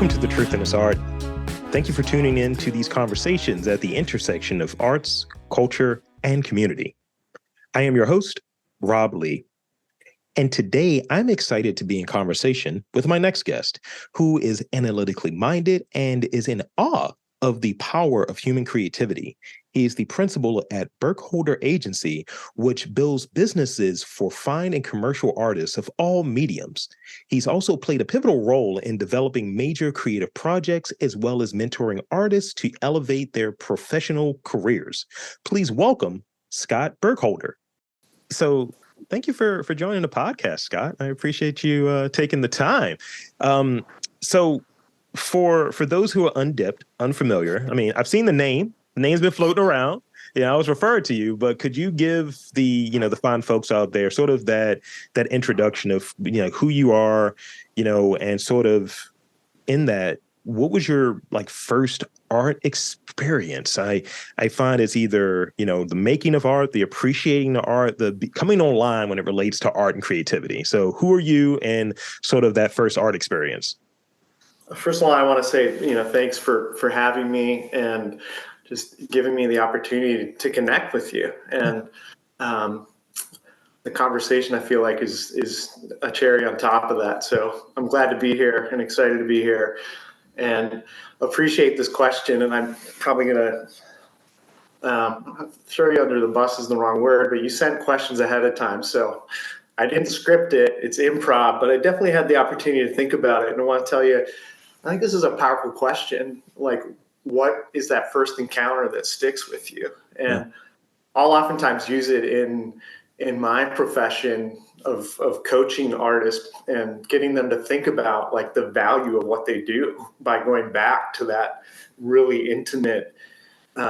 Welcome to The Truth in This Art. Thank you for tuning in to these conversations at the intersection of arts, culture, and community. I am your host, Rob Lee. And today I'm excited to be in conversation with my next guest, who is analytically minded and is in awe of the power of human creativity. He is the principal at Burkholder Agency, which builds businesses for fine and commercial artists of all mediums. He's also played a pivotal role in developing major creative projects, as well as mentoring artists to elevate their professional careers. Please welcome Scott Burkholder. So thank you for joining the podcast, Scott. I appreciate you taking the time. So for those who are undipped, unfamiliar, I mean, I've seen the name. The name's been floating around. Yeah, I was referred to you, but could you give the fine folks out there sort of that introduction of who you are, and sort of in that, what was your first art experience? I find it's either the making of art, the appreciating the art, the coming online when it relates to art and creativity. So who are you and sort of that first art experience? First of all, I want to say, thanks for having me and just giving me the opportunity to connect with you. And the conversation, I feel like, is a cherry on top of that. So I'm glad to be here and excited to be here and appreciate this question. And I'm probably going to throw you under the bus is the wrong word, but you sent questions ahead of time. So I didn't script it. It's improv, but I definitely had the opportunity to think about it. And I want to tell you, I think this is a powerful question. Like, what is that first encounter that sticks with you? And I'll oftentimes use it in my profession of coaching artists and getting them to think about the value of what they do by going back to that really intimate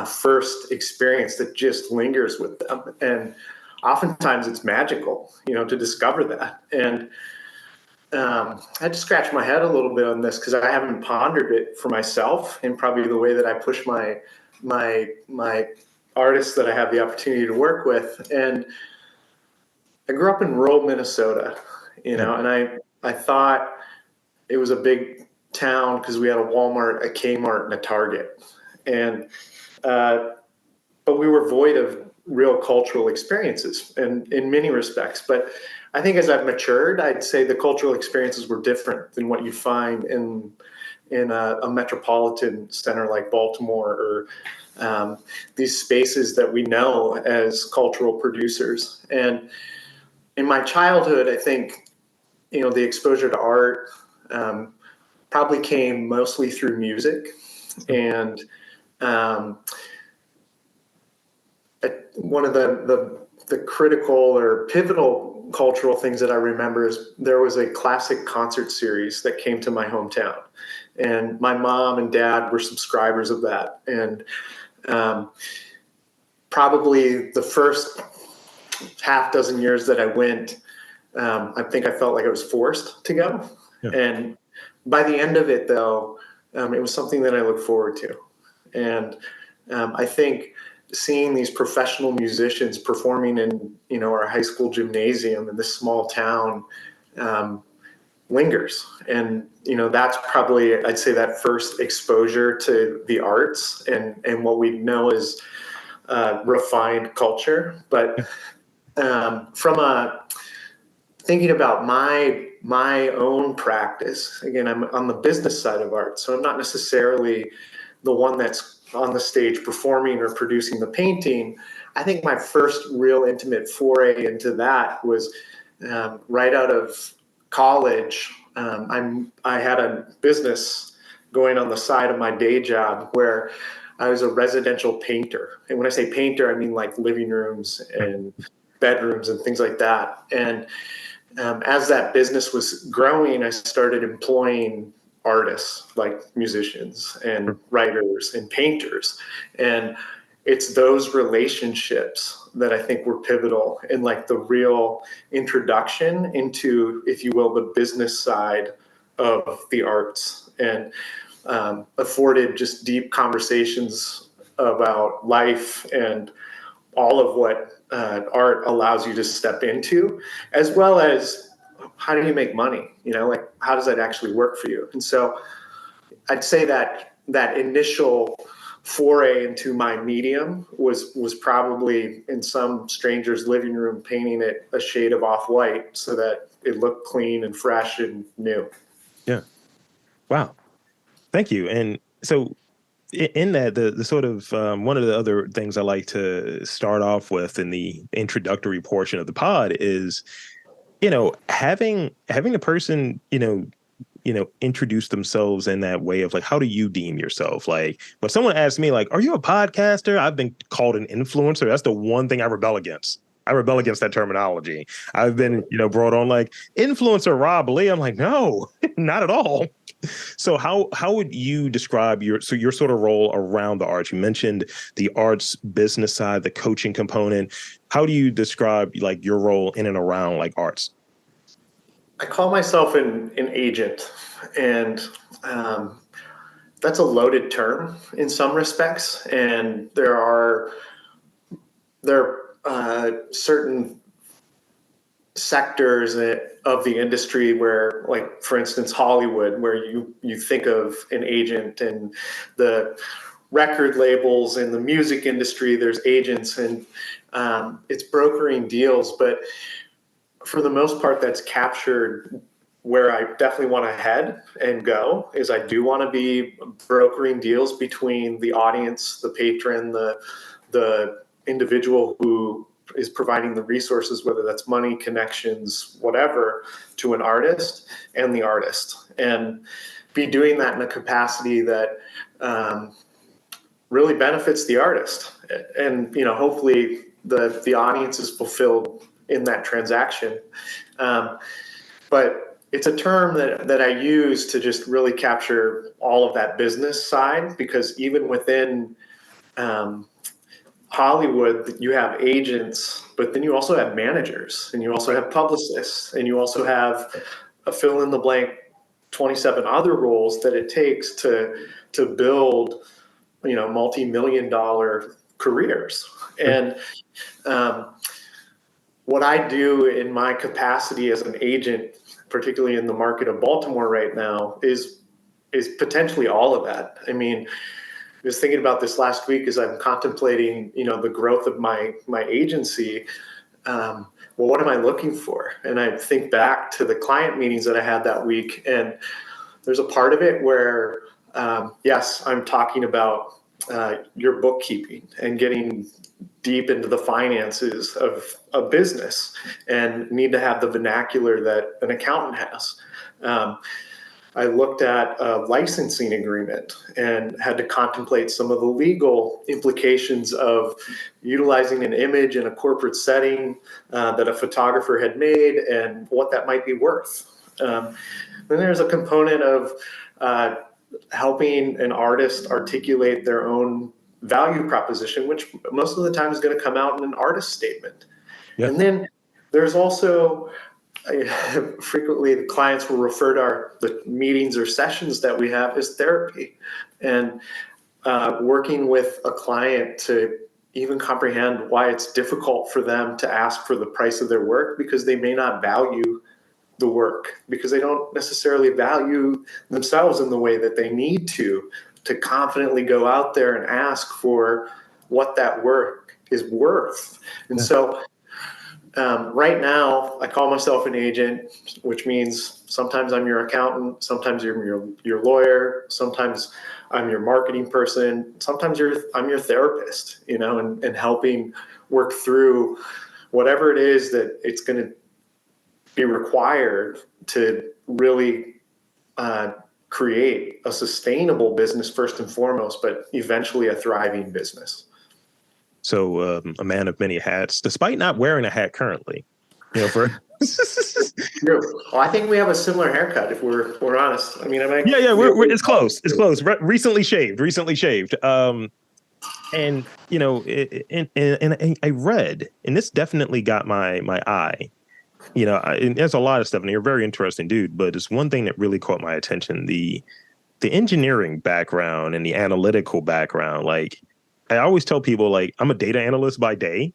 first experience that just lingers with them. And oftentimes it's magical, to discover that. And I had to scratch my head a little bit on this because I haven't pondered it for myself, and probably the way that I push my artists that I have the opportunity to work with. And I grew up in rural Minnesota, and I thought it was a big town because we had a Walmart, a Kmart, and a Target, and but we were void of real cultural experiences, and in many respects. But I think as I've matured, I'd say the cultural experiences were different than what you find in a metropolitan center like Baltimore or these spaces that we know as cultural producers. And in my childhood, I think, the exposure to art probably came mostly through music. And one of the critical or pivotal cultural things that I remember is there was a classic concert series that came to my hometown, and my mom and dad were subscribers of that. And probably the first half dozen years that I went, I think I felt like I was forced to go. Yeah. And by the end of it, though, it was something that I look forward to. And I think seeing these professional musicians performing in, our high school gymnasium in this small town lingers. And, that's probably, I'd say, that first exposure to the arts and what we know as refined culture. But from thinking about my own practice, again, I'm on the business side of art, so I'm not necessarily the one that's on the stage performing or producing the painting. I think my first real intimate foray into that was right out of college. I had a business going on the side of my day job where I was a residential painter. And when I say painter, I mean like living rooms and bedrooms and things like that. And as that business was growing, I started employing artists like musicians and writers and painters. And it's those relationships that I think were pivotal in the real introduction into, if you will, the business side of the arts, and afforded just deep conversations about life and all of what art allows you to step into, as well as how do you make money? How does that actually work for you? And so I'd say that initial foray into my medium was probably in some stranger's living room, painting it a shade of off-white so that it looked clean and fresh and new. Yeah. Wow. Thank you. And so in that, the sort of one of the other things I like to start off with in the introductory portion of the pod is, having the person, introduce themselves in that way of like, how do you deem yourself? Like when someone asks me like, are you a podcaster? I've been called an influencer. That's the one thing I rebel against. I rebel against that terminology. I've been, brought on like influencer Rob Lee. I'm like, no, not at all. So how would you describe your sort of role around the arts? You mentioned the arts business side, the coaching component. How do you describe like your role in and around like arts? I call myself an agent, and that's a loaded term in some respects. And there are certain sectors of the industry where, like for instance, Hollywood, where you think of an agent, and the record labels and the music industry, there's agents, and it's brokering deals. But for the most part, that's captured where I definitely want to head and go. Is I do want to be brokering deals between the audience, the patron, the individual who is providing the resources, whether that's money, connections, whatever, to an artist and the artist, and be doing that in a capacity that really benefits the artist, and hopefully the audience is fulfilled in that transaction. But it's a term that I use to just really capture all of that business side, because even within Hollywood, you have agents, but then you also have managers, and you also have publicists, and you also have a fill in the blank 27 other roles that it takes to build, multi-million-dollar careers. And what I do in my capacity as an agent, particularly in the market of Baltimore right now, is potentially all of that. I mean, I was thinking about this last week as I'm contemplating, the growth of my agency. Well, what am I looking for? And I think back to the client meetings that I had that week, and there's a part of it where, yes, I'm talking about your bookkeeping and getting deep into the finances of a business, and need to have the vernacular that an accountant has. I looked at a licensing agreement and had to contemplate some of the legal implications of utilizing an image in a corporate setting that a photographer had made, and what that might be worth. Then there's a component of helping an artist articulate their own value proposition, which most of the time is going to come out in an artist statement. Yeah. And then there's also frequently the clients will refer to the meetings or sessions that we have as therapy, and working with a client to even comprehend why it's difficult for them to ask for the price of their work, because they may not value the work, because they don't necessarily value themselves in the way that they need to confidently go out there and ask for what that work is worth. And so right now, I call myself an agent, which means sometimes I'm your accountant, sometimes you're your lawyer, sometimes I'm your marketing person, sometimes I'm your therapist, and helping work through whatever it is that it's going to be required to really create a sustainable business first and foremost, but eventually a thriving business. So a man of many hats, despite not wearing a hat currently. Well, I think we have a similar haircut, if we're honest. I mean, we're it's close. It's close. Recently shaved. And and I read, and this definitely got my eye. And there's a lot of stuff, and you're a very interesting dude, but it's one thing that really caught my attention: the engineering background and the analytical background. Like, I always tell people, like, I'm a data analyst by day,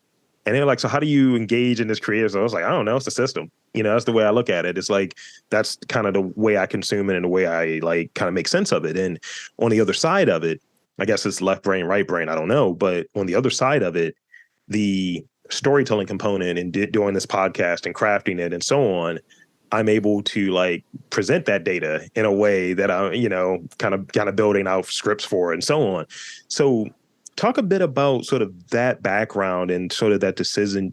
And they're like, so how do you engage in this creative? So I was like, I don't know. It's a system. That's the way I look at it. It's like, that's kind of the way I consume it and the way I like kind of make sense of it. And on the other side of it, I guess it's left brain, right brain. I don't know. But on the other side of it, the storytelling component and doing this podcast and crafting it and so on, I'm able to like present that data in a way that I, kind of building out scripts for it and so on. So talk a bit about sort of that background and sort of that decision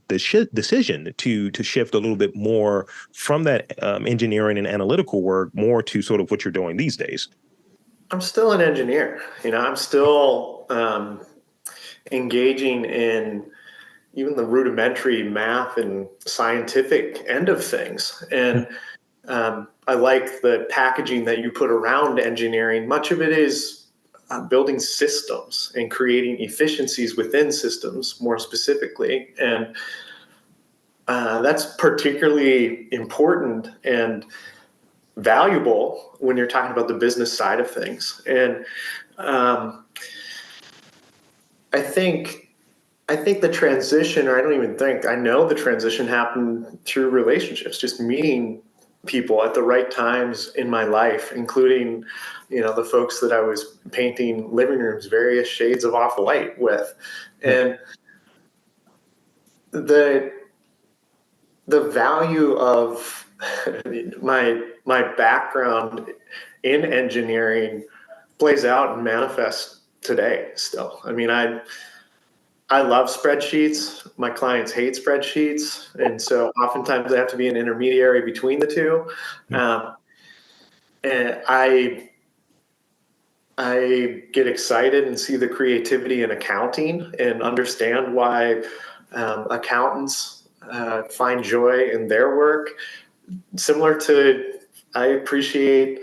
to shift a little bit more from that engineering and analytical work more to sort of what you're doing these days. I'm still an engineer. I'm still engaging in even the rudimentary math and scientific end of things. And I like the packaging that you put around engineering. Much of it is building systems and creating efficiencies within systems, more specifically. And that's particularly important and valuable when you're talking about the business side of things. And I think the transition, or I know the transition happened through relationships, just meeting people at the right times in my life, including, the folks that I was painting living rooms, various shades of off-white with. And the value of my background in engineering plays out and manifests today still. I love spreadsheets. My clients hate spreadsheets. And so oftentimes I have to be an intermediary between the two. And I get excited and see the creativity in accounting and understand why accountants find joy in their work. Similar to, I appreciate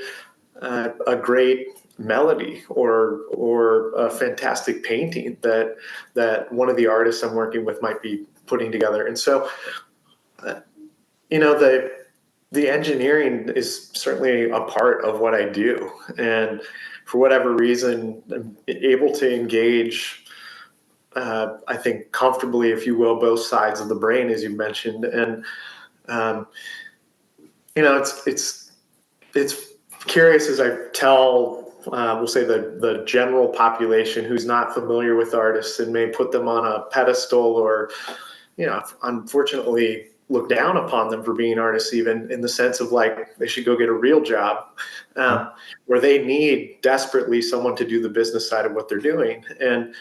a great melody or a fantastic painting that one of the artists I'm working with might be putting together. And so, the engineering is certainly a part of what I do. And for whatever reason, I'm able to engage, I think, comfortably, if you will, both sides of the brain, as you mentioned. And, it's curious as I tell, we'll say the general population who's not familiar with artists and may put them on a pedestal or, unfortunately look down upon them for being artists, even in the sense of like they should go get a real job, where they need desperately someone to do the business side of what they're doing. And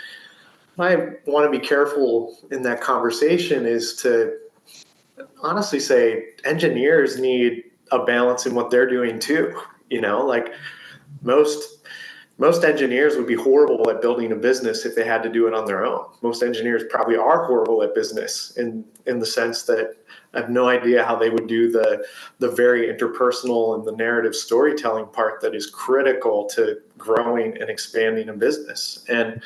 I want to be careful in that conversation is to honestly say engineers need a balance in what they're doing too. Like most engineers would be horrible at building a business if they had to do it on their own. Most engineers probably are horrible at business in the sense that I have no idea how they would do the very interpersonal and the narrative storytelling part that is critical to growing and expanding a business. And,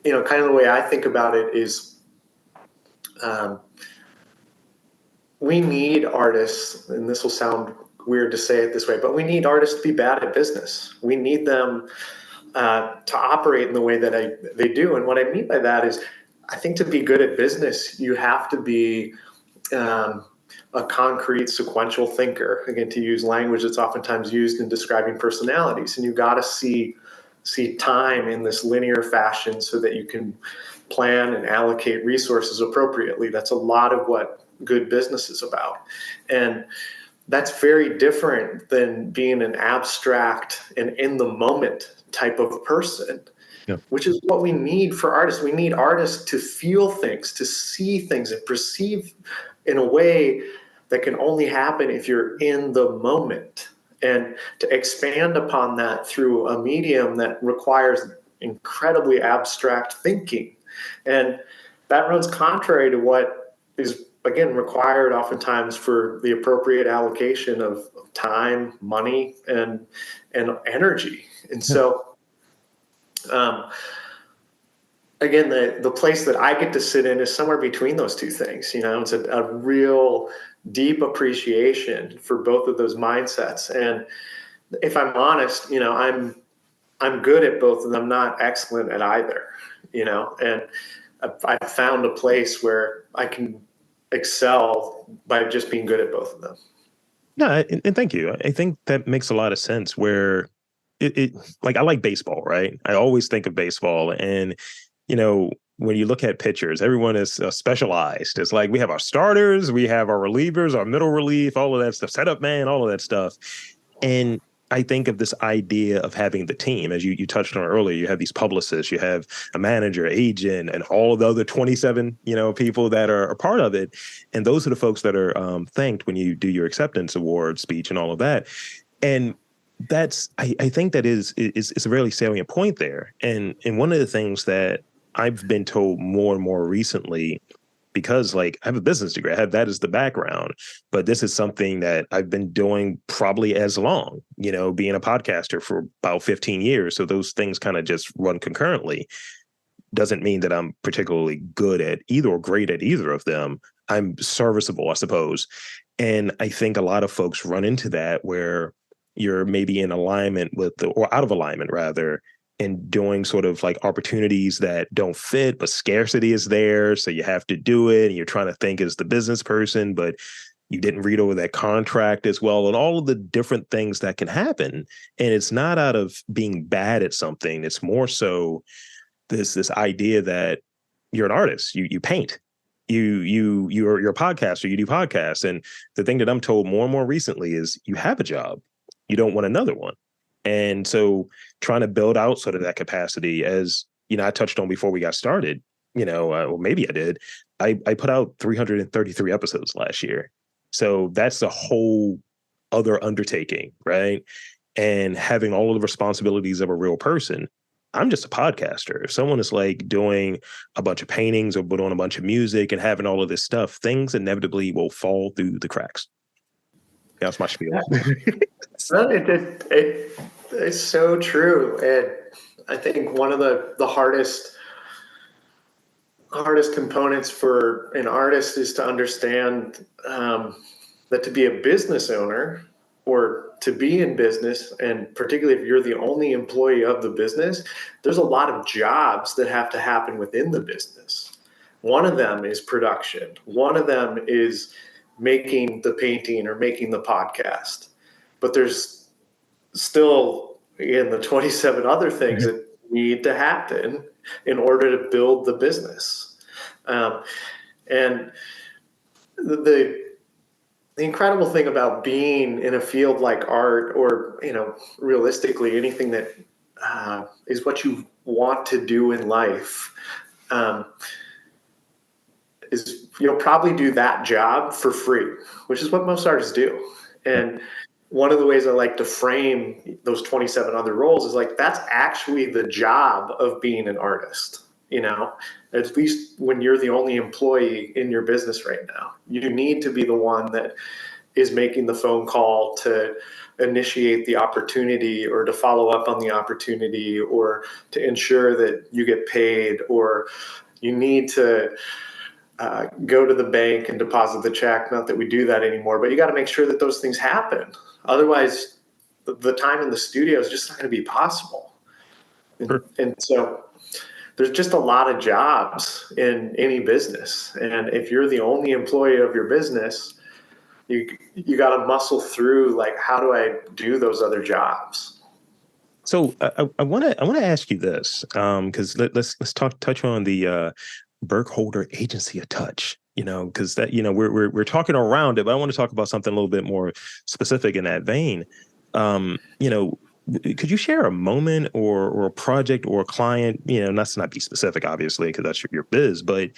kind of the way I think about it is we need artists, and this will sound weird to say it this way, but we need artists to be bad at business. We need them to operate in the way that they do. And what I mean by that is, I think to be good at business, you have to be a concrete sequential thinker. Again, to use language that's oftentimes used in describing personalities. And you've got to see time in this linear fashion so that you can plan and allocate resources appropriately. That's a lot of what good business is about. And that's very different than being an abstract and in the moment type of person, which is what we need for artists. We need artists to feel things, to see things and perceive in a way that can only happen if you're in the moment, and to expand upon that through a medium that requires incredibly abstract thinking. And that runs contrary to what is, again, required oftentimes for the appropriate allocation of time, money, and energy. And so, again, the place that I get to sit in is somewhere between those two things. It's a real deep appreciation for both of those mindsets. And if I'm honest, I'm good at both of them, not excellent at either. And I've found a place where I can excel by just being good at both of them. No, and thank you. I think that makes a lot of sense where it like I like baseball, right? I always think of baseball and, when you look at pitchers, everyone is specialized. It's like we have our starters, we have our relievers, our middle relief, all of that stuff, setup man, all of that stuff. And I think of this idea of having the team, as you touched on earlier. You have these publicists, you have a manager, agent, and all of the other 27, people that are a part of it. And those are the folks that are thanked when you do your acceptance award speech and all of that. And I think that is a really salient point there. And one of the things that I've been told more and more recently, because like I have a business degree, I have that as the background, but this is something that I've been doing probably as long, being a podcaster for about 15 years. So those things kind of just run concurrently. Doesn't mean that I'm particularly good at either or great at either of them. I'm serviceable, I suppose. And I think a lot of folks run into that where you're maybe in alignment or out of alignment rather, and doing sort of like opportunities that don't fit, but scarcity is there. So you have to do it. And you're trying to think as the business person, but you didn't read over that contract as well, and all of the different things that can happen. And it's not out of being bad at something. It's more so this idea that you're an artist, you paint, you're a podcaster, you do podcasts. And the thing that I'm told more and more recently is you have a job, you don't want another one. And so trying to build out sort of that capacity, as I touched on before we got started, or maybe I did, I put out 333 episodes last year. So that's a whole other undertaking, right? And having all of the responsibilities of a real person. I'm just a podcaster. If someone is like doing a bunch of paintings or doing a bunch of music and having all of this stuff, things inevitably will fall through the cracks. That's my spiel. Well, it's so true. And I think one of the hardest components for an artist is to understand that to be a business owner or to be in business, and particularly if you're the only employee of the business, there's a lot of jobs that have to happen within the business. One of them is production. One of them is making the painting or making the podcast. But there's still, again, the 27 other things that need to happen in order to build the business. And the incredible thing about being in a field like art, or realistically anything that is what you want to do in life, is you'll probably do that job for free, which is what most artists do. And one of the ways I like to frame those 27 other roles is like, that's actually the job of being an artist. At least when you're the only employee in your business right now, you need to be the one that is making the phone call to initiate the opportunity, or to follow up on the opportunity, or to ensure that you get paid, or you need to go to the bank and deposit the check. Not that we do that anymore, but you got to make sure that those things happen. Otherwise, the time in the studio is just not going to be possible. And so there's just a lot of jobs in any business. And if you're the only employee of your business, you got to muscle through, like, how do I do those other jobs? So I want to ask you this, because let's touch on the Burkholder Agency a touch, because that we're talking around it, but I want to talk about something a little bit more specific in that vein. Could you share a moment or a project or a client, not be specific, obviously, because that's your biz, but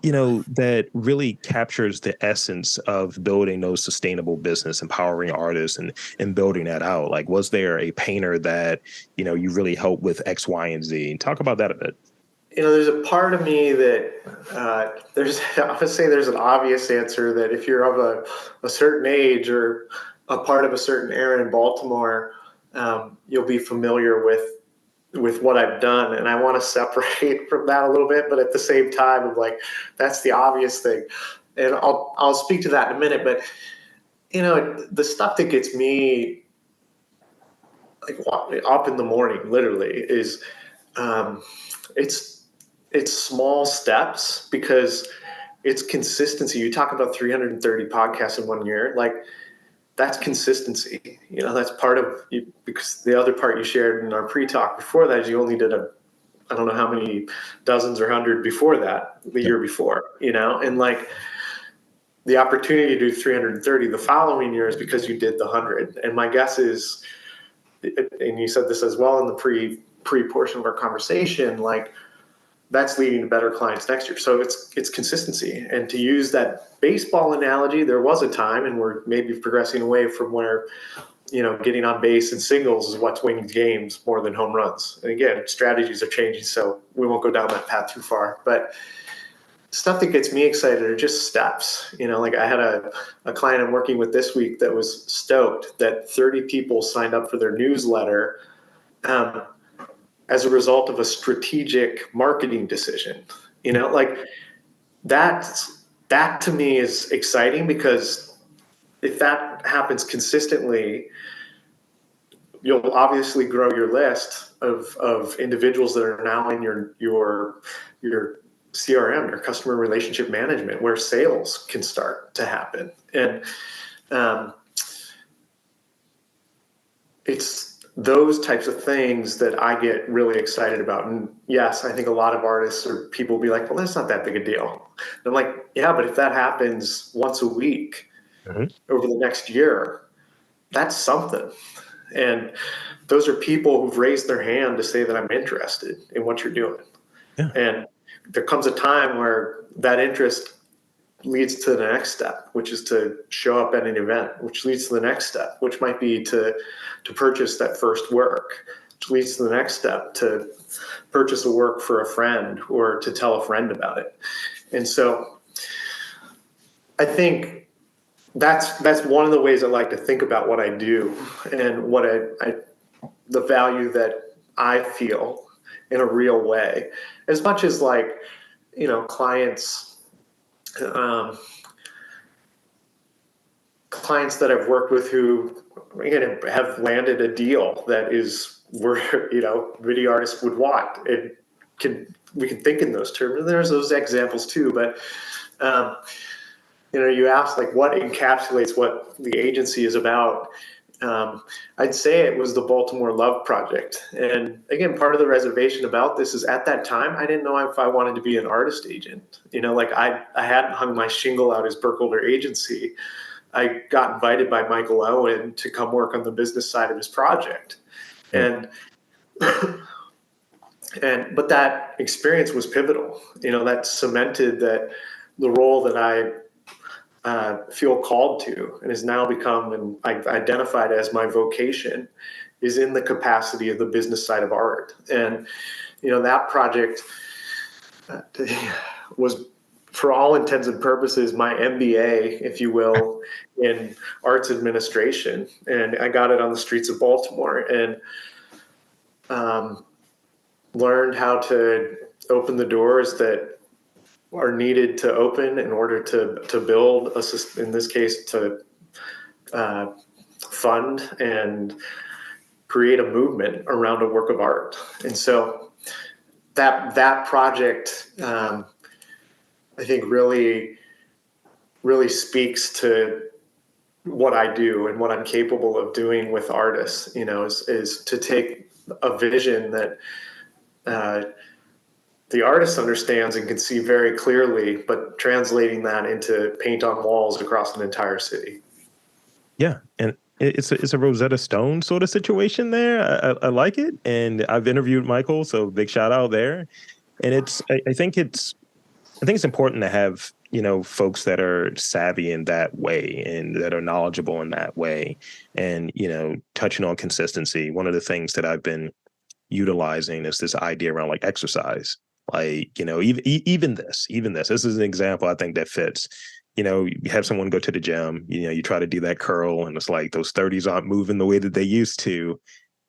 that really captures the essence of building those sustainable business, empowering artists and building that out? Like, was there a painter that, you really helped with X, Y, and Z? Talk about that a bit. There's a part of me that I would say there's an obvious answer that if you're of a certain age or a part of a certain era in Baltimore, you'll be familiar with what I've done. And I want to separate from that a little bit, but at the same time, I'm like, that's the obvious thing. And I'll speak to that in a minute. But, the stuff that gets me like up in the morning, literally, is it's it's small steps because it's consistency. You talk about 330 podcasts in 1 year, like that's consistency. You know, that's part of you, because the other part you shared in our pre-talk before that is you only did I don't know how many dozens or hundred before that, the year before, you know, and like the opportunity to do 330 the following year is because you did the 100. And my guess is, and you said this as well in the pre portion of our conversation, like that's leading to better clients next year. So it's consistency. And to use that baseball analogy, there was a time, and we're maybe progressing away from where, you know, getting on base and singles is what's winning games more than home runs. And again, strategies are changing, so we won't go down that path too far. But stuff that gets me excited are just steps. You know, like I had a client I'm working with this week that was stoked that 30 people signed up for their newsletter as a result of a strategic marketing decision. You know, like that to me is exciting, because if that happens consistently, you'll obviously grow your list of individuals that are now in your CRM, your customer relationship management, where sales can start to happen. And it's those types of things that I get really excited about. And yes, I think a lot of artists or people will be like, well, that's not that big a deal. And I'm like, yeah, but if that happens once a week over the next year, that's something. And those are people who've raised their hand to say that I'm interested in what you're doing. Yeah. And there comes a time where that interest leads to the next step, which is to show up at an event, which leads to the next step, which might be to purchase that first work, which leads to the next step, to purchase a work for a friend or to tell a friend about it. And so I think that's one of the ways I like to think about what I do, and what the value that I feel in a real way, as much as, like, you know, clients that I've worked with who, again, have landed a deal that is where, you know, video artists would want. We can think in those terms, and there's those examples too. But you know, you asked like what encapsulates what the agency is about. I'd say it was the Baltimore Love Project. And again, part of the reservation about this is at that time, I didn't know if I wanted to be an artist agent. You know, like I hadn't hung my shingle out as Burkholder Agency. I got invited by Michael Owen to come work on the business side of his project. And but that experience was pivotal. You know, that cemented that the role that I feel called to, and has now become, and I've identified as my vocation, is in the capacity of the business side of art. And, you know, that project was, for all intents and purposes, my MBA, if you will, in arts administration. And I got it on the streets of Baltimore, and learned how to open the doors that are needed to open in order to build in this case, to fund and create a movement around a work of art. And so that project, I think really speaks to what I do and what I'm capable of doing with artists, you know, is to take a vision that the artist understands and can see very clearly, but translating that into paint on walls across an entire city. Yeah. And it's a Rosetta Stone sort of situation there. I like it. And I've interviewed Michael, so big shout out there. And I think it's important to have, you know, folks that are savvy in that way and that are knowledgeable in that way. And, you know, touching on consistency, one of the things that I've been utilizing is this idea around like exercise. Like, you know, even this is an example I think that fits. You know, you have someone go to the gym, you know, you try to do that curl and it's like those 30s aren't moving the way that they used to,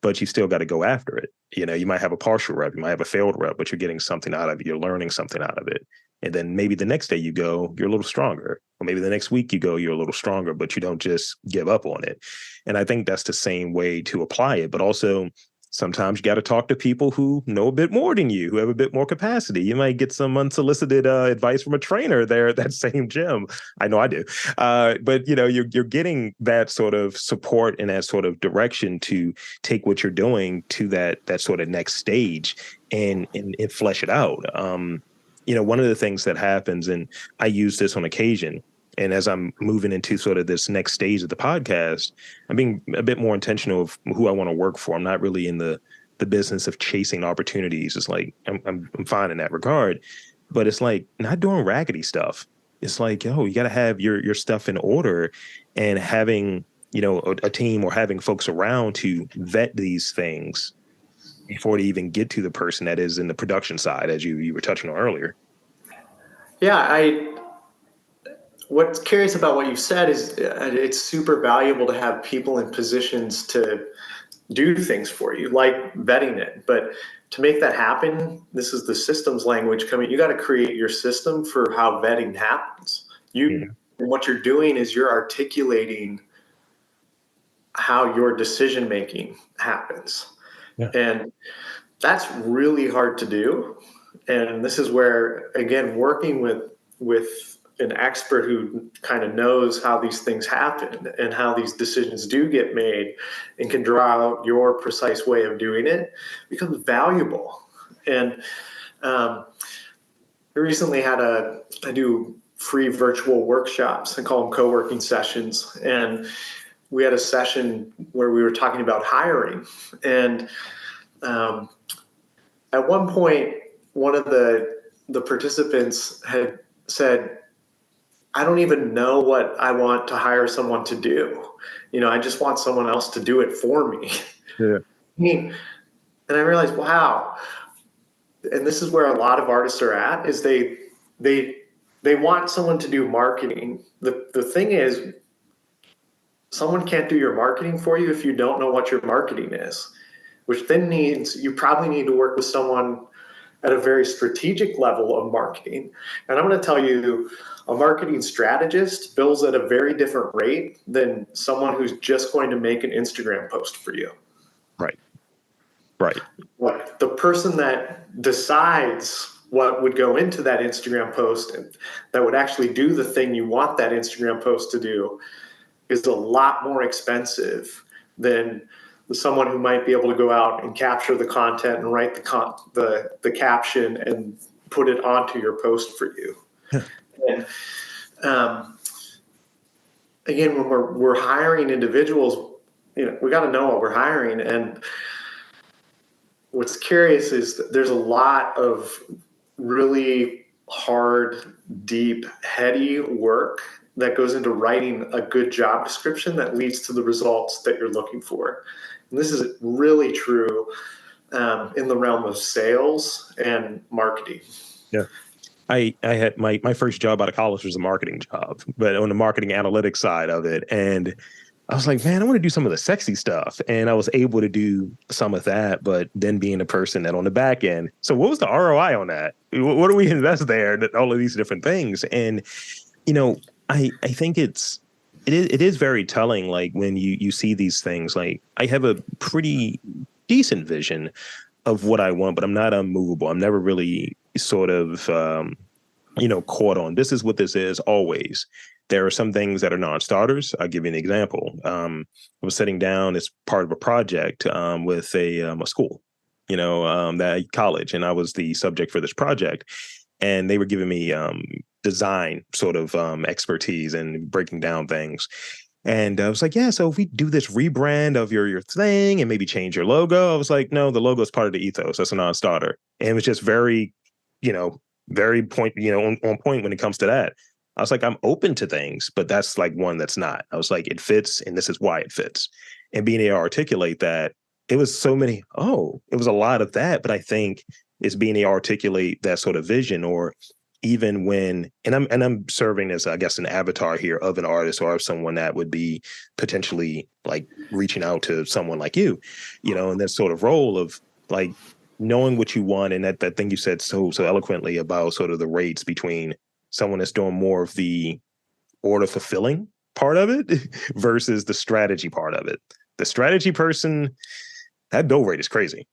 but you still got to go after it. You know, you might have a partial rep, you might have a failed rep, but you're getting something out of it. You're learning something out of it. And then maybe the next day you go, you're a little stronger. Or maybe the next week you go, you're a little stronger, but you don't just give up on it. And I think that's the same way to apply it, but also Sometimes you got to talk to people who know a bit more than you, who have a bit more capacity. You might get some unsolicited advice from a trainer there at that same gym. I know I do. But you're getting that sort of support and that sort of direction to take what you're doing to that sort of next stage and flesh it out. One of the things that happens, and I use this on occasion, and as I'm moving into sort of this next stage of the podcast, I'm being a bit more intentional of who I want to work for. I'm not really in the business of chasing opportunities. It's like I'm fine in that regard, but it's like not doing raggedy stuff. It's like, you got to have your stuff in order, and having a team or having folks around to vet these things before they even get to the person that is in the production side, as you were touching on earlier. Yeah, what's curious about what you've said is it's super valuable to have people in positions to do things for you, like vetting it. But to make that happen, this is the systems language coming. You got to create your system for how vetting happens. And what you're doing is you're articulating how your decision making happens. Yeah. And that's really hard to do. And this is where, again, working with an expert who kind of knows how these things happen and how these decisions do get made and can draw out your precise way of doing it becomes valuable. And we recently I do free virtual workshops. I call them co-working sessions. And we had a session where we were talking about hiring. And at one point, one of the participants had said, I don't even know what I want to hire someone to do. I just want someone else to do it for me. Yeah. And I realized, wow. And this is where a lot of artists are at, is they want someone to do marketing. The thing is, someone can't do your marketing for you if you don't know what your marketing is, which then means you probably need to work with someone at a very strategic level of marketing. And I'm going to tell you, a marketing strategist bills at a very different rate than someone who's just going to make an Instagram post for you. Right. Like the person that decides what would go into that Instagram post and that would actually do the thing you want that Instagram post to do is a lot more expensive than someone who might be able to go out and capture the content and write the caption and put it onto your post for you. And again, when we're hiring individuals, we got to know what we're hiring. And what's curious is that there's a lot of really hard, deep, heady work that goes into writing a good job description that leads to the results that you're looking for. And this is really true in the realm of sales and marketing. Yeah. I had my first job out of college was a marketing job, but on the marketing analytics side of it. And I was like, man, I want to do some of the sexy stuff. And I was able to do some of that, but then being a person that on the back end. So what was the ROI on that? What do we invest there? All of these different things. And, I think it is very telling. Like when you see these things, like I have a pretty decent vision of what I want, but I'm not unmovable. I'm never really sort of, caught on this is what this is always. There are some things that are non-starters. I'll give you an example. I was sitting down as part of a project with a school, that college, and I was the subject for this project. And they were giving me design sort of expertise and breaking down things. And I was like, yeah, so if we do this rebrand of your thing and maybe change your logo, I was like, no, the logo is part of the ethos. That's a non-starter. And it was just very, very point, on point when it comes to that. I was like, I'm open to things, but that's like one that's not. I was like, it fits, and this is why it fits. And being able to articulate that, it was it was a lot of that. But I think it's being able to articulate that sort of vision, or even when, and I'm serving as, I guess, an avatar here of an artist or of someone that would be potentially like reaching out to someone like you, in that sort of role of like knowing what you want. And that thing you said so eloquently about sort of the rates between someone that's doing more of the order fulfilling part of it versus the strategy part of it. The strategy person, that bill rate is crazy.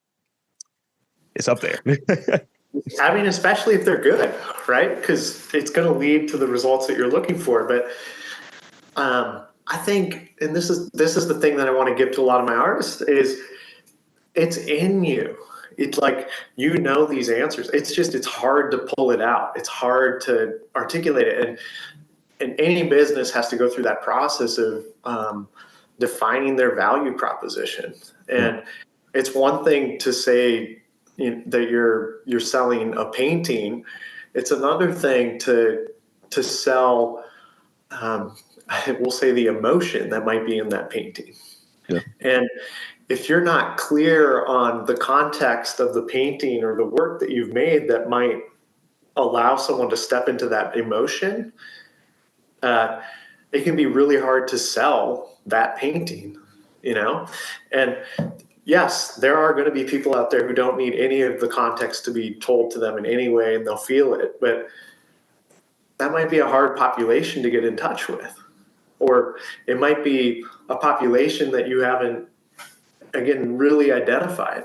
It's up there. I mean, especially if they're good, right? Because it's going to lead to the results that you're looking for. But I think, and this is the thing that I want to give to a lot of my artists, is it's in you. It's like, these answers. It's hard to pull it out. It's hard to articulate it. And any business has to go through that process of defining their value proposition. And it's one thing to say that you're selling a painting. It's another thing to sell, we'll say, the emotion that might be in that painting. Yeah. And if you're not clear on the context of the painting or the work that you've made that might allow someone to step into that emotion, it can be really hard to sell that painting, And yes, there are going to be people out there who don't need any of the context to be told to them in any way, and they'll feel it. But that might be a hard population to get in touch with. Or it might be a population that you haven't, again, really identified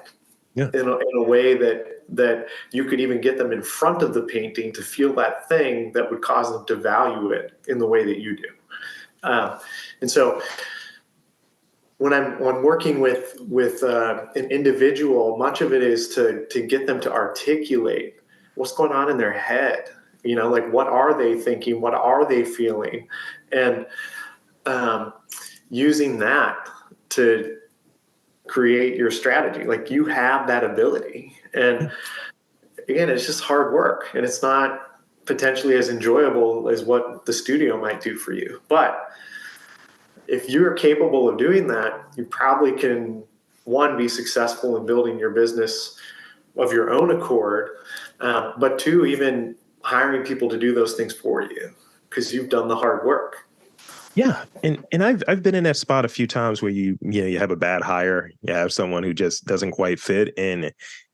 in a way that you could even get them in front of the painting to feel that thing that would cause them to value it in the way that you do. And so when I'm working with an individual, much of it is to get them to articulate what's going on in their head. Like, what are they thinking? What are they feeling? And using that to create your strategy. Like, you have that ability. And again, it's just hard work, and it's not potentially as enjoyable as what the studio might do for you. But if you're capable of doing that, you probably can, one, be successful in building your business of your own accord, but two, even hiring people to do those things for you because you've done the hard work. Yeah. And I've been in that spot a few times where you have a bad hire, you have someone who just doesn't quite fit, and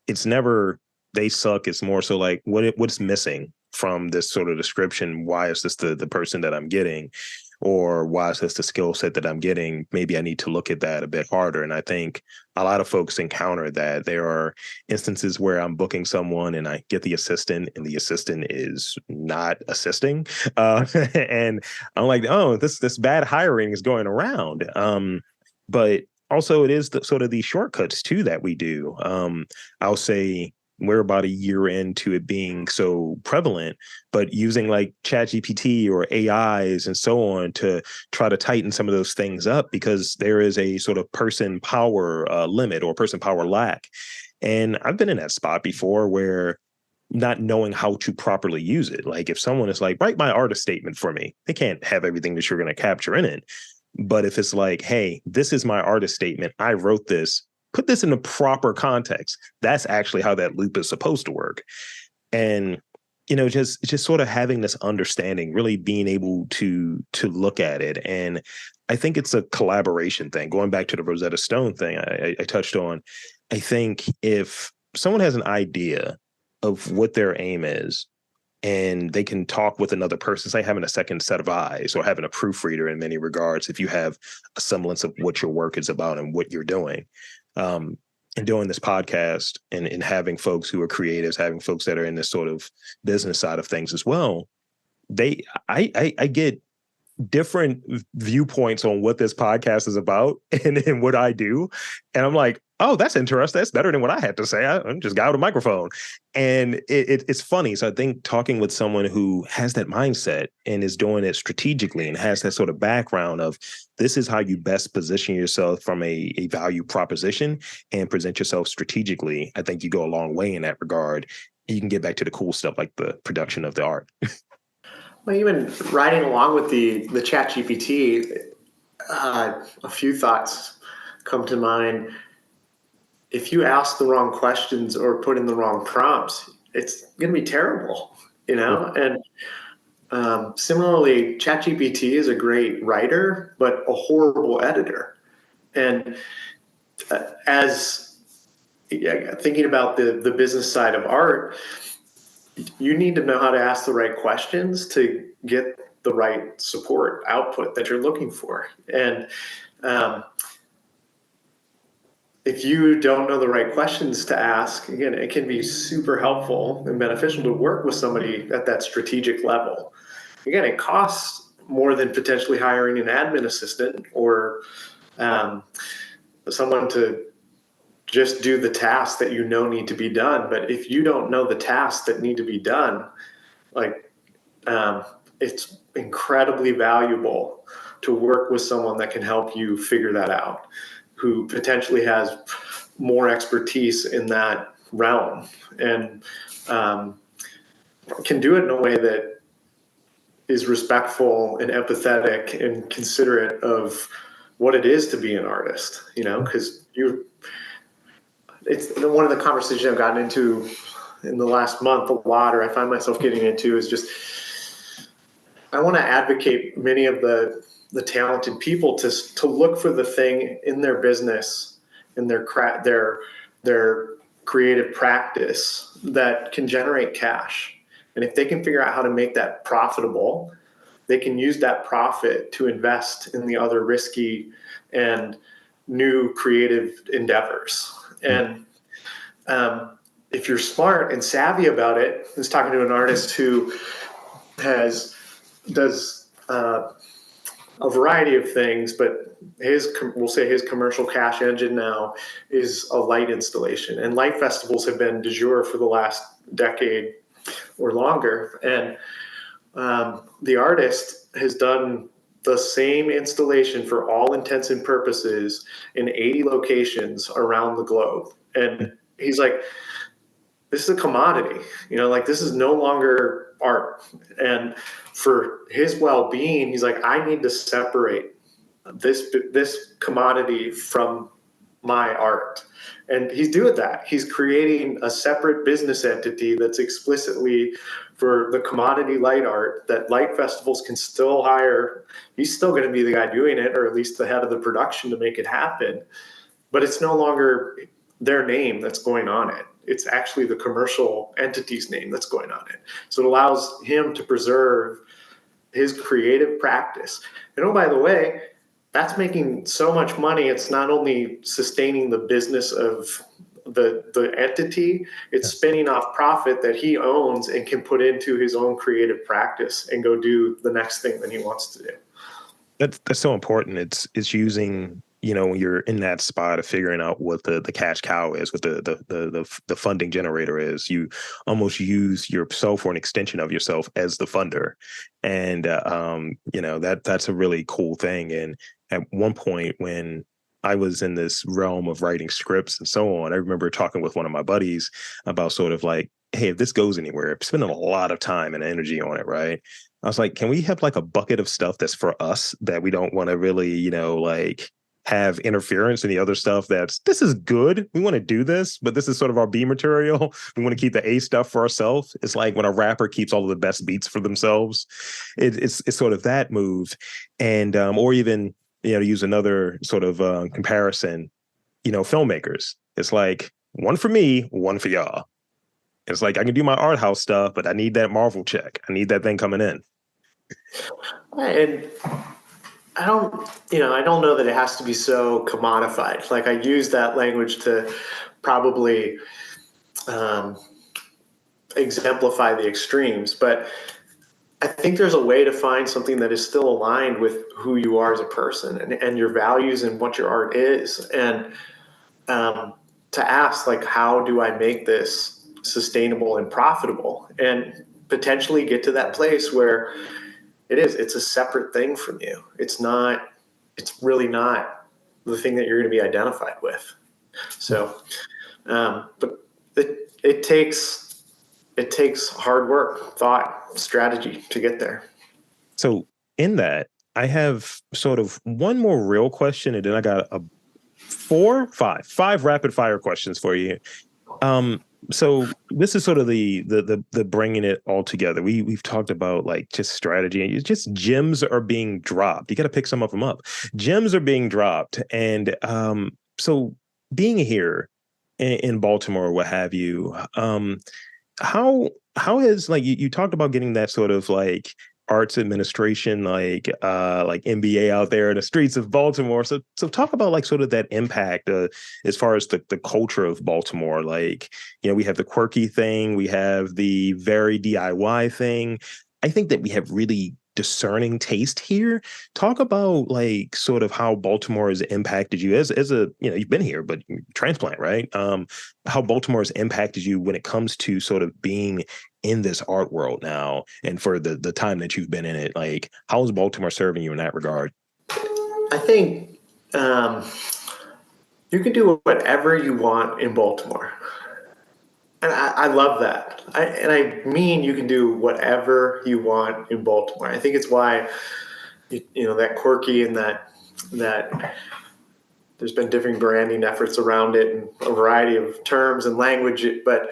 it's never they suck. It's more so like what's missing from this sort of description. Why is this the person that I'm getting? Or why is this the skill set that I'm getting? Maybe I need to look at that a bit harder. And I think a lot of folks encounter that. There are instances where I'm booking someone and I get the assistant and the assistant is not assisting. And I'm like, oh, this bad hiring is going around. But also it is sort of the shortcuts too that we do. I'll say, we're about a year into it being so prevalent, but using like ChatGPT or AIs and so on to try to tighten some of those things up, because there is a sort of person power limit or person power lack. And I've been in that spot before where not knowing how to properly use it. Like, if someone is like, write my artist statement for me, they can't have everything that you're going to capture in it. But if it's like, hey, this is my artist statement, I wrote this, put this in a proper context. That's actually how that loop is supposed to work. And, just sort of having this understanding, really being able to look at it. And I think it's a collaboration thing. Going back to the Rosetta Stone thing I touched on, I think if someone has an idea of what their aim is, and they can talk with another person, it's like having a second set of eyes or having a proofreader in many regards, if you have a semblance of what your work is about and what you're doing. And doing this podcast and having folks who are creatives, having folks that are in this sort of business side of things as well, I get different viewpoints on what this podcast is about and what I do. And I'm like, oh, that's interesting. That's better than what I had to say. I just got out a microphone. And it's funny. So I think talking with someone who has that mindset and is doing it strategically and has that sort of background of, this is how you best position yourself from a value proposition and present yourself strategically, I think you go a long way in that regard. You can get back to the cool stuff like the production of the art. Well, even riding along with the ChatGPT, a few thoughts come to mind. If you ask the wrong questions or put in the wrong prompts, it's going to be terrible, And similarly, ChatGPT is a great writer, but a horrible editor. And as thinking about the business side of art, you need to know how to ask the right questions to get the right support output that you're looking for. And if you don't know the right questions to ask, again, it can be super helpful and beneficial to work with somebody at that strategic level. Again, it costs more than potentially hiring an admin assistant or someone to just do the tasks that you know need to be done. But if you don't know the tasks that need to be done, like it's incredibly valuable to work with someone that can help you figure that out, who potentially has more expertise in that realm and can do it in a way that is respectful and empathetic and considerate of what it is to be an artist, because it's one of the conversations I've gotten into in the last month a lot, or I find myself getting into, is just I want to advocate many of the talented people to look for the thing in their business, in their creative practice that can generate cash. And if they can figure out how to make that profitable, they can use that profit to invest in the other risky and new creative endeavors. And if you're smart and savvy about it, I was talking to an artist who does a variety of things, but we'll say his commercial cash engine now is a light installation. And light festivals have been du jour for the last decade or longer. And the artist has done the same installation for all intents and purposes in 80 locations around the globe. And he's like, this is a commodity, this is no longer art. And for his well-being, he's like, I need to separate this commodity from my art. And he's doing that. He's creating a separate business entity that's explicitly for the commodity light art that light festivals can still hire. He's still going to be the guy doing it, or at least the head of the production to make it happen. But it's no longer their name that's going on it. It's actually the commercial entity's name that's going on it. So it allows him to preserve his creative practice. And oh, by the way, that's making so much money. It's not only sustaining the business of the entity, it's spinning off profit that he owns and can put into his own creative practice and go do the next thing that he wants to do. That's so important. It's using, when you're in that spot of figuring out what the cash cow is, what the funding generator is, you almost use yourself or an extension of yourself as the funder. And, that's a really cool thing. And at one point when I was in this realm of writing scripts and so on, I remember talking with one of my buddies about sort of like, hey, if this goes anywhere, I'm spending a lot of time and energy on it, right? I was like, can we have like a bucket of stuff that's for us that we don't want to really, have interference in the other stuff this is good. We want to do this, but this is sort of our B material. We want to keep the A stuff for ourselves. It's like when a rapper keeps all of the best beats for themselves. It's sort of that move. And, or even, to use another sort of comparison, filmmakers. It's like one for me, one for y'all. It's like I can do my art house stuff, but I need that Marvel check. I need that thing coming in. And I don't know that it has to be so commodified. Like, I use that language to probably exemplify the extremes, but I think there's a way to find something that is still aligned with who you are as a person and your values and what your art is. And to ask, like, how do I make this sustainable and profitable, and potentially get to that place where it's a separate thing from you. It's really not the thing that you're going to be identified with. So, but it takes hard work, thought, strategy to get there. So in that, I have sort of one more real question, and then I got five rapid fire questions for you. So this is sort of the bringing it all together. We've talked about like just strategy, and it's just gems are being dropped. You got to pick some of them up. Gems are being dropped. And so being here in Baltimore, what have you, how has, like, you talked about getting that sort of like arts administration, like MBA out there in the streets of Baltimore. So talk about like sort of that impact as far as the culture of Baltimore. Like, we have the quirky thing, we have the very DIY thing. I think that we have really discerning taste here. Talk about like sort of how Baltimore has impacted you as a, you've been here, but transplant, right? How Baltimore has impacted you when it comes to sort of being in this art world now, and for the time that you've been in it. Like, how is Baltimore serving you in that regard? I think you can do whatever you want in Baltimore. And I love that. I mean, you can do whatever you want in Baltimore. I think it's why, that quirky and that there's been different branding efforts around it and a variety of terms and language. But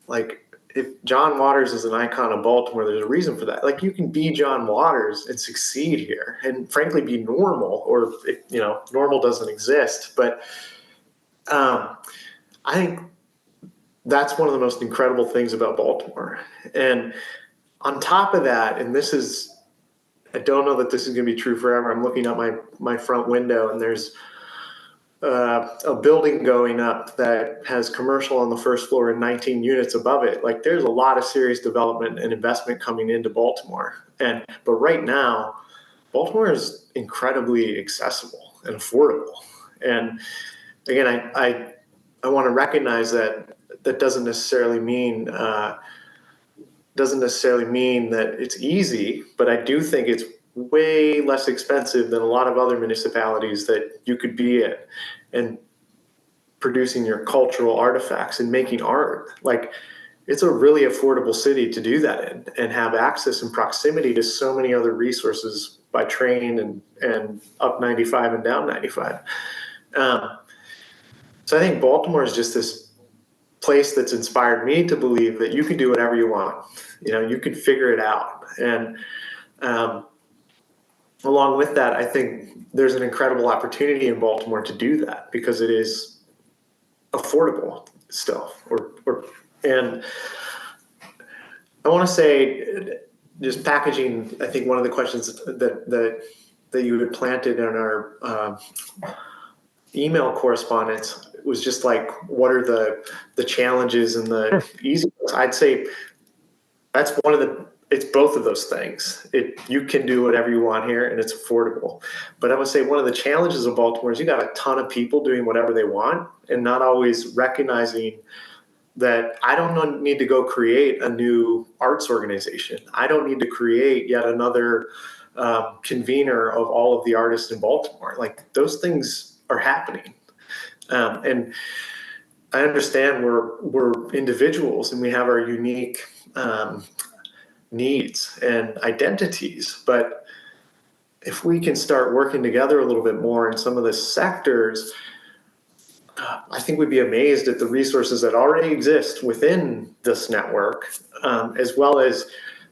like, if John Waters is an icon of Baltimore, there's a reason for that. Like, you can be John Waters and succeed here and frankly be normal, or, normal doesn't exist. But I think that's one of the most incredible things about Baltimore. And on top of that, and I don't know that this is going to be true forever. I'm looking out my front window, and there's a building going up that has commercial on the first floor and 19 units above it. Like, there's a lot of serious development and investment coming into Baltimore. But right now, Baltimore is incredibly accessible and affordable. And again, I want to recognize that doesn't necessarily mean that it's easy, but I do think it's way less expensive than a lot of other municipalities that you could be in, and producing your cultural artifacts and making art. Like, it's a really affordable city to do that in, and have access and proximity to so many other resources by train and up 95 and down 95. So I think Baltimore is just this place that's inspired me to believe that you can do whatever you want. You can figure it out. And along with that, I think there's an incredible opportunity in Baltimore to do that, because it is affordable still. And I want to say, just packaging, I think one of the questions that you had planted in our email correspondence was just like, what are the challenges and the easy ones? I'd say that's it's both of those things. You can do whatever you want here, and it's affordable. But I would say one of the challenges of Baltimore is you got a ton of people doing whatever they want, and not always recognizing that I don't need to go create a new arts organization. I don't need to create yet another convener of all of the artists in Baltimore. Like, those things are happening. And I understand we're individuals, and we have our unique needs and identities. But if we can start working together a little bit more in some of the sectors, I think we'd be amazed at the resources that already exist within this network, as well as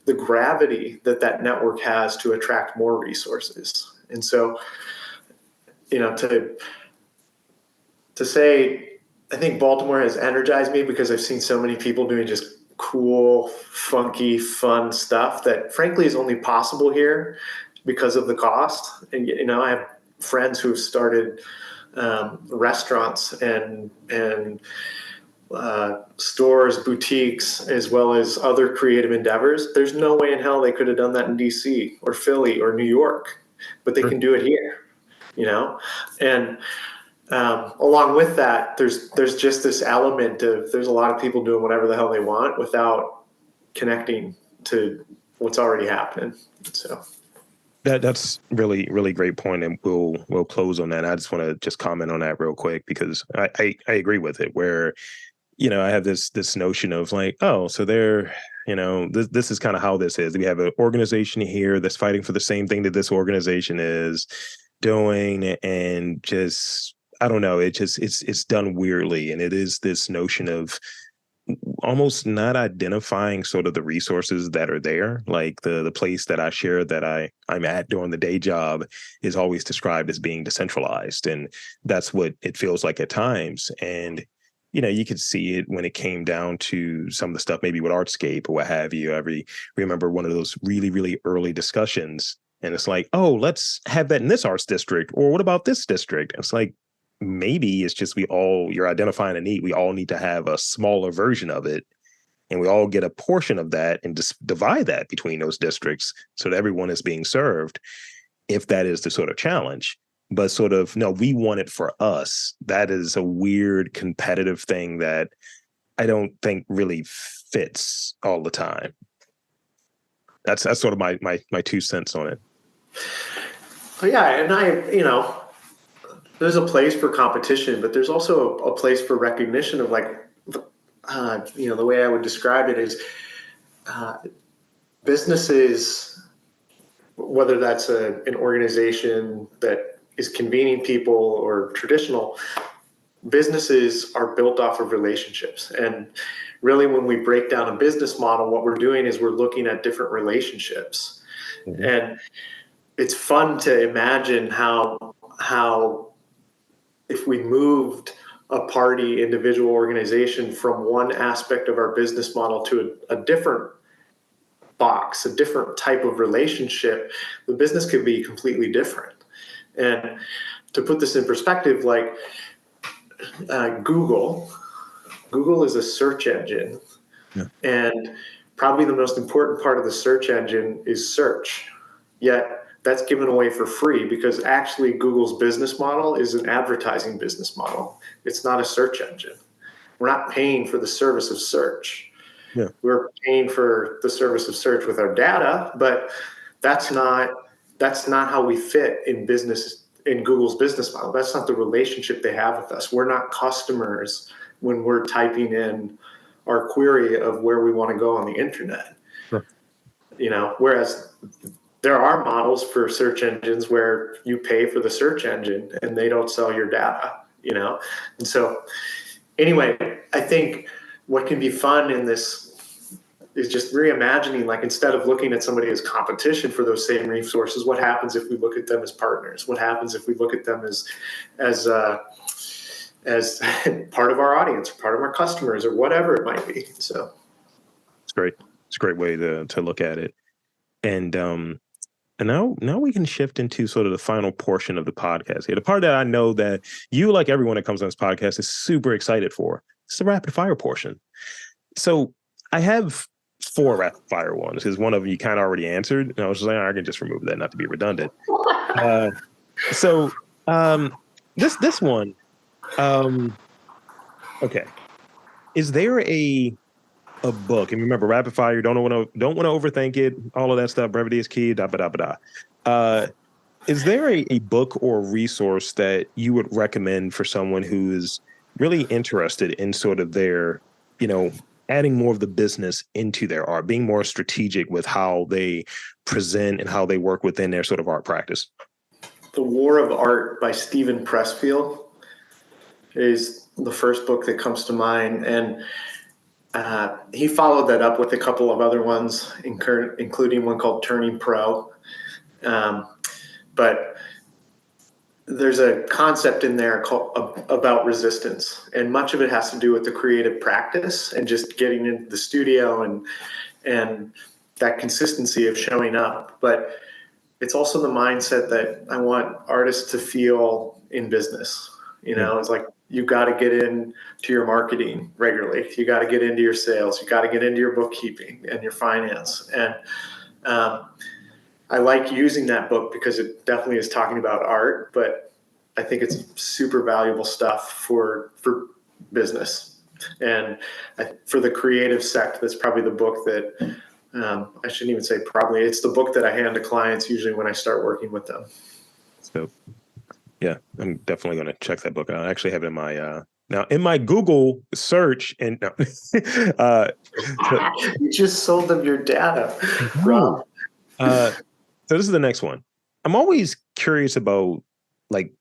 the gravity that network has to attract more resources. And so, to say, I think Baltimore has energized me because I've seen so many people doing just cool, funky, fun stuff that frankly is only possible here because of the cost. And, I have friends who have started restaurants and stores, boutiques, as well as other creative endeavors. There's no way in hell they could have done that in DC or Philly or New York, but they can do it here, and along with that, there's just this element of, there's a lot of people doing whatever the hell they want without connecting to what's already happening. So that's really, really great point, and we'll close on that. I just want to comment on that real quick, because I agree with it, where I have this notion of like, oh, so they're, this is kind of how this is. We have an organization here that's fighting for the same thing that this organization is doing, and just, I don't know, it's done weirdly. And it is this notion of almost not identifying sort of the resources that are there. Like the place that I share that I'm at during the day job is always described as being decentralized. And that's what it feels like at times. And you could see it when it came down to some of the stuff, maybe with Artscape or what have you. I remember one of those really, really early discussions, and it's like, oh, let's have that in this arts district, or what about this district? And it's like, maybe it's just you're identifying a need. We all need to have a smaller version of it, and we all get a portion of that and just divide that between those districts so that everyone is being served, if that is the sort of challenge. But sort of, no, we want it for us. That is a weird competitive thing that I don't think really fits all the time. That's sort of my 2 cents on it. Yeah, and there's a place for competition, but there's also a place for recognition of the way I would describe it is businesses, whether that's an organization that is convening people or traditional, businesses are built off of relationships. And really, when we break down a business model, what we're doing is we're looking at different relationships. Mm-hmm. And it's fun to imagine how if we moved a party, individual, organization from one aspect of our business model to a different box, a different type of relationship, the business could be completely different. And to put this in perspective, Google is a search engine. Yeah. And probably the most important part of the search engine is search. Yet that's given away for free because actually Google's business model is an advertising business model. It's not a search engine. We're not paying for the service of search. Yeah. We're paying for the service of search with our data, but that's not how we fit in Google's business model. That's not the relationship they have with us. We're not customers when we're typing in our query of where we want to go on the internet. Sure. Whereas there are models for search engines where you pay for the search engine and they don't sell your data, And so anyway, I think what can be fun in this is just reimagining, instead of looking at somebody as competition for those same resources, what happens if we look at them as partners? What happens if we look at them as part of our audience, part of our customers, or whatever it might be? So it's great. It's a great way to look at it. And now we can shift into sort of the final portion of the podcast here. The part that I know that you, like everyone that comes on this podcast, is super excited for. It's the rapid fire portion. So I have 4 rapid fire ones, because one of them you kind of already answered. And I was just like, I can just remove that, not to be redundant. This one, okay. Is there a book? And remember, rapid fire, don't want to overthink it. All of that stuff. Brevity is key. Is there a book or resource that you would recommend for someone who is really interested in sort of their, adding more of the business into their art, being more strategic with how they present and how they work within their sort of art practice? The War of Art by Steven Pressfield is the first book that comes to mind. And he followed that up with a couple of other ones, including one called Turning Pro. But there's a concept in there about resistance, and much of it has to do with the creative practice and just getting into the studio and that consistency of showing up. But it's also the mindset that I want artists to feel in business. It's like, you got to get into your marketing regularly. You got to get into your sales. You got to get into your bookkeeping and your finance. And I like using that book because it definitely is talking about art, but I think it's super valuable stuff for business. And for the creative sect, that's probably the book that I shouldn't even say probably. It's the book that I hand to clients usually when I start working with them. So, yeah, I'm definitely going to check that book out. I actually have it in my now in my Google search, and you just sold them your data, Rob. So this is the next one. I'm always curious about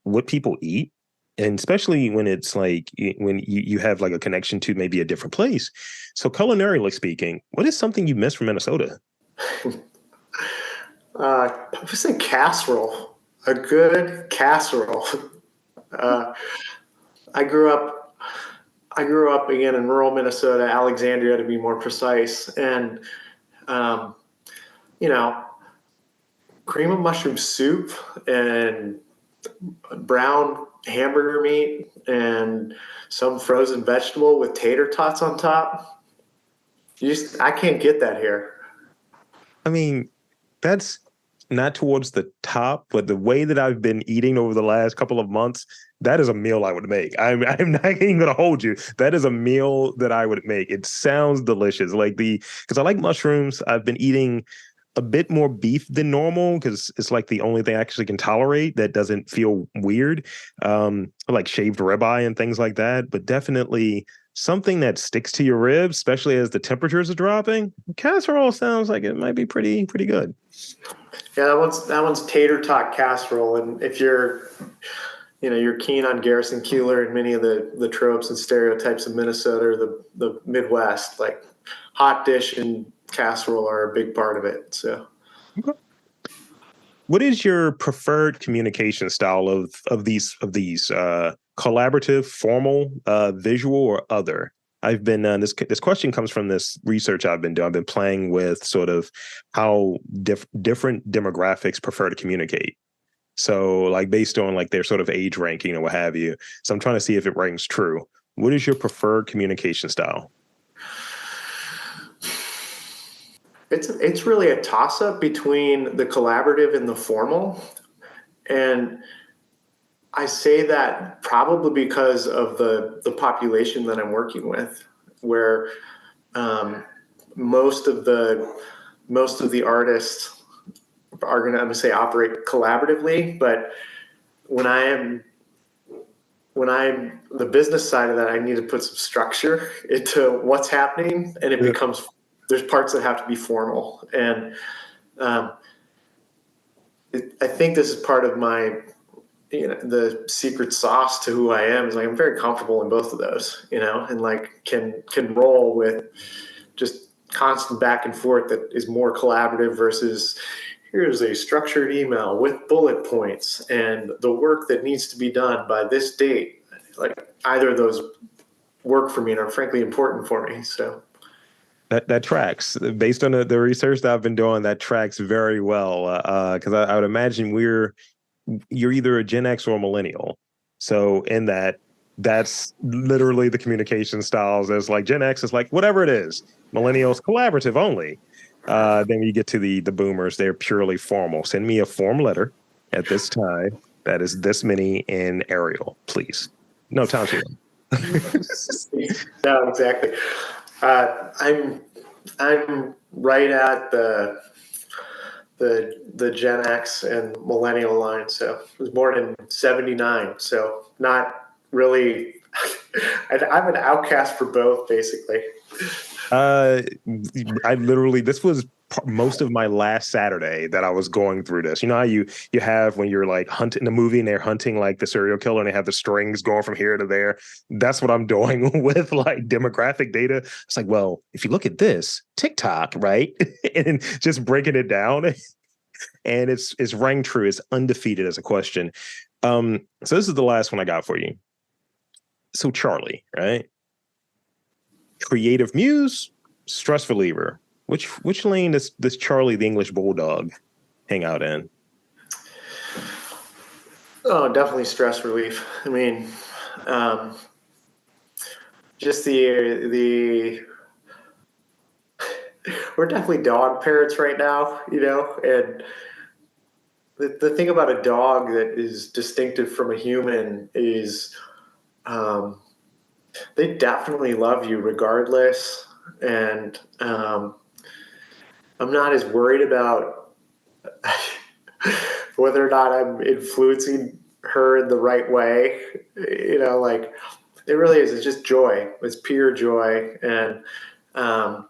what people eat, and especially when it's when you have a connection to maybe a different place. So culinarily speaking, what is something you miss from Minnesota? I would say casserole. A good casserole. I grew up I grew up again in rural Minnesota, Alexandria to be more precise, and um, you know, cream of mushroom soup and brown hamburger meat and some frozen vegetable with tater tots on top. I can't get that here. I mean, that's not towards the top, but the way that I've been eating over the last couple of months, that is a meal I would make. I'm not even going to hold you. That is a meal that I would make. It sounds delicious. Because I like mushrooms. I've been eating a bit more beef than normal because it's like the only thing I actually can tolerate that doesn't feel weird. Like shaved ribeye and things like that, but definitely something that sticks to your ribs, especially as the temperatures are dropping. Casserole sounds like it might be pretty good. Yeah, that one's tater tot casserole, and if you're keen on Garrison Keillor and many of the tropes and stereotypes of Minnesota or the Midwest, like hot dish and casserole are a big part of it. So, what is your preferred communication style of these collaborative, formal, visual, or other? I've been this question comes from this research I've been doing. I've been playing with sort of how different demographics prefer to communicate. So, like based on like their sort of age ranking or what have you. So, I'm trying to see if it rings true. What is your preferred communication style? it's really a toss up between the collaborative and the formal, and I say that probably because of the population that I'm working with, where um, most of the artists are going to, I'm going to say, operate collaboratively. But when I am when I'm the business side of that, I need to put some structure into what's happening, and it Yeah. becomes there's parts that have to be formal, and um, I think this is part of my the secret sauce to who I am is like I'm very comfortable in both of those, and like can roll with just constant back and forth that is more collaborative versus here's a structured email with bullet points and the work that needs to be done by this date. Like either of those work for me and are frankly important for me. So That tracks based on the research that I've been doing. That tracks very well because I would imagine you're either a Gen X or a millennial. So in that's literally the communication styles. There's like Gen X is like whatever it is. Millennials collaborative only. Then you get to the boomers. They're purely formal. Send me a form letter at this time. That is this many in Arial, please. No time too long. no, exactly. I'm right at the Gen X and millennial line. So I was born in '79. So not really. I'm an outcast for both, basically. I literally this was most of my last Saturday that I was going through this. You know how you have when you're like hunting the movie and they're hunting like the serial killer and they have the strings going from here to there. That's what I'm doing with like demographic data. It's like, well, if you look at this TikTok, right, and just breaking it down, and it's rang true. It's undefeated as a question. So this is the last one I got for you. So Charlie, right? Creative muse, stress reliever. Which lane does Charlie the English Bulldog hang out in? Oh, definitely stress relief. I mean, um, just the we're definitely dog parents right now, and the thing about a dog that is distinctive from a human is um, they definitely love you regardless. And I'm not as worried about whether or not I'm influencing her in the right way. Like it really is. It's just joy. It's pure joy. And um,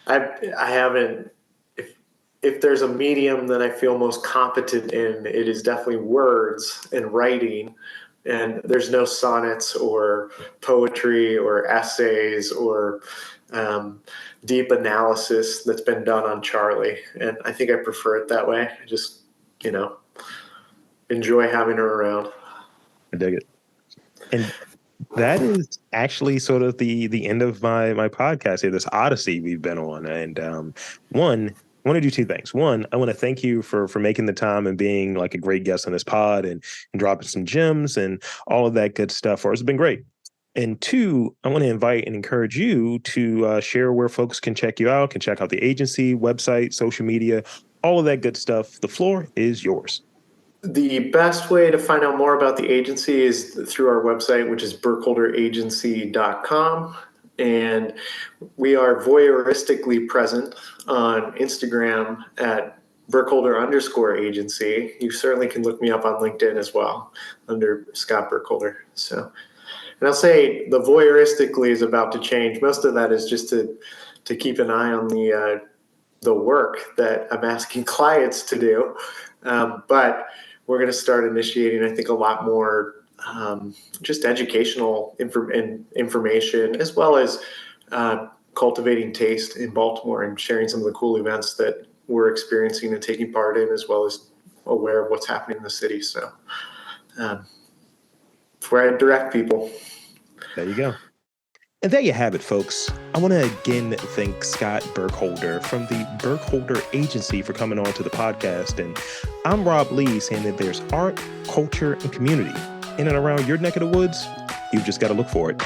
I haven't. If there's a medium that I feel most competent in, it is definitely words and writing. And there's no sonnets or poetry or essays or deep analysis that's been done on Charlie. And I think I prefer it that way. I just, you know, enjoy having her around. I dig it. And That is actually sort of the end of my podcast here, this odyssey we've been on. And one, I want to do two things. One, I want to thank you for making the time and being like a great guest on this pod and dropping some gems and all of that good stuff for us. It's been great. And two, I want to invite and encourage you to share where folks can check you out, can check out the agency, website, social media, all of that good stuff. The floor is yours. The best way to find out more about the agency is through our website, which is burkholderagency.com. And we are voyeuristically present on Instagram at Burkholder_agency. You certainly can look me up on LinkedIn as well under Scott Burkholder. So, and I'll say the voyeuristically is about to change. Most of that is just to keep an eye on the work that I'm asking clients to do. But we're going to start initiating, I think, a lot more just educational information, as well as cultivating taste in Baltimore and sharing some of the cool events that we're experiencing and taking part in, as well as aware of what's happening in the city. So it's where I direct people. There you go. And there you have it, folks. I want to again thank Scott Burkholder from the Burkholder Agency for coming on to the podcast. And I'm Rob Lee, saying that there's art, culture, and community in and around your neck of the woods. You've just got to look for it.